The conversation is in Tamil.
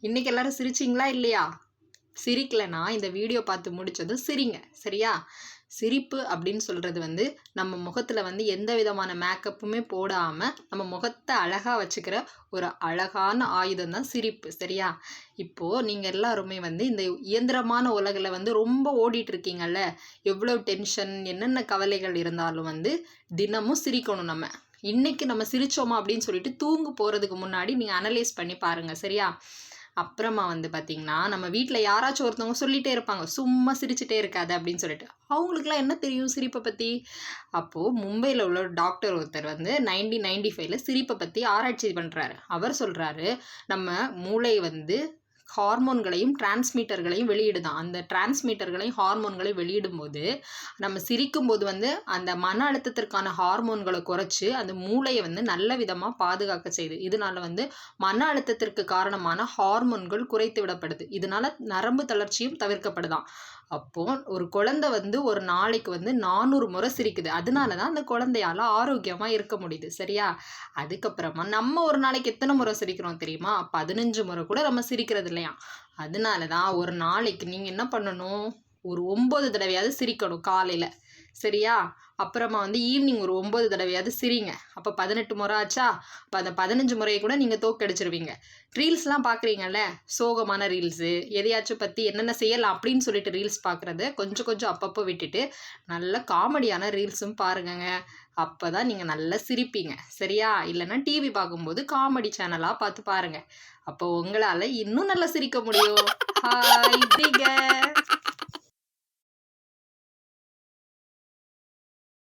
இன்னைக்கு எல்லாரும் சிரிச்சிங்களா இல்லையா? சிரிக்கலைன்னா இந்த வீடியோ பார்த்து முடிச்சதும் சிரிங்க. சரியா? சிரிப்பு அப்படின்னு சொல்றது வந்து நம்ம முகத்துல வந்து எந்த விதமான மேக்கப்புமே போடாம நம்ம முகத்தை அழகா வச்சுக்கிற ஒரு அழகான ஆயுதம் தான் சிரிப்பு. சரியா? இப்போ நீங்க எல்லாருமே வந்து இந்த இயந்திரமான உலகில் வந்து ரொம்ப ஓடிட்டு இருக்கீங்கல்ல, எவ்வளோ டென்ஷன் என்னென்ன கவலைகள் இருந்தாலும் வந்து தினமும் சிரிக்கணும் நம்ம. இன்னைக்கு நம்ம சிரிச்சோமா அப்படின்னு சொல்லிட்டு தூங்க போறதுக்கு முன்னாடி நீங்க அனலைஸ் பண்ணி பாருங்க. சரியா? அப்புறமா வந்து பார்த்தீங்கன்னா, நம்ம வீட்ல யாராச்சும் ஒருத்தவங்க சொல்லிட்டே இருப்பாங்க, "சும்மா சிரிச்சுட்டே இருக்காத" அப்படின்னு சொல்லிட்டு. அவங்களுக்குலாம் என்ன தெரியும் சிரிப்ப பத்தி? அப்போ மும்பைல உள்ள ஒரு டாக்டர் ஒருத்தர் வந்து 1995ல சிரிப்ப பத்தி ஆராய்ச்சி பண்றாரு. அவர் சொல்றாரு, நம்ம மூளை வந்து ஹார்மோன்களையும் டிரான்ஸ்மிட்டர்களையும் வெளியிடுதாம். அந்த டிரான்ஸ்மிட்டர்களையும் ஹார்மோன்களையும் வெளியிடும்போது, நம்ம சிரிக்கும்போது வந்து அந்த மன அழுத்தத்திற்கான ஹார்மோன்கள குறைச்சு, அந்த மூளைய வந்து நல்ல விதமா பாதுகாக்க செய்யுது. இதனால வந்து மன அழுத்தத்திற்கு காரணமான ஹார்மோன்கள் குறைத்து விடப்படுது. இதனால நரம்பு தளர்ச்சியும் தவிர்க்கப்படுதாம். அப்போ ஒரு குழந்தை வந்து ஒரு நாளைக்கு வந்து 400 முறை சிரிக்குது. அதனால தான் அந்த குழந்தையால ஆரோக்கியமா இருக்க முடியுது. சரியா? அதுக்கப்புறமா நம்ம ஒரு நாளைக்கு எத்தனை முறை சிரிக்கிறோம் தெரியுமா? 15 முறை கூட நம்ம சிரிக்கிறது இல்லையாம். அதனால தான் ஒரு நாளைக்கு நீங்க என்ன பண்ணணும்? ஒரு 9 தடவையாவது சிரிக்கணும் காலையில. சரியா? அப்புறமா வந்து ஈவினிங் ஒரு 9 தடவையாவது சிரிங்க. அப்ப 18 முறை ஆச்சா? அப்ப அந்த 15 முறைய கூட நீங்க தோற்கடிச்சிருவீங்க. ரீல்ஸ்லாம் பார்க்குறீங்கல்ல, சோகமான ரீல்ஸு, எதையாச்சும் பத்தி என்னென்ன செய்யலாம் அப்படின்னு சொல்லிட்டு ரீல்ஸ் பார்க்குறத கொஞ்சம் கொஞ்சம் அப்பப்போ விட்டுட்டு, நல்ல காமெடியான ரீல்ஸும் பாருங்கங்க. அப்பதான் நீங்க நல்லா சிரிப்பீங்க. சரியா? இல்லன்னா டிவி பார்க்கும்போது காமெடி சேனலா பார்த்து பாருங்க. அப்போ உங்களால இன்னும் நல்லா சிரிக்க முடியும். ஹாய்! எப்படிங்க?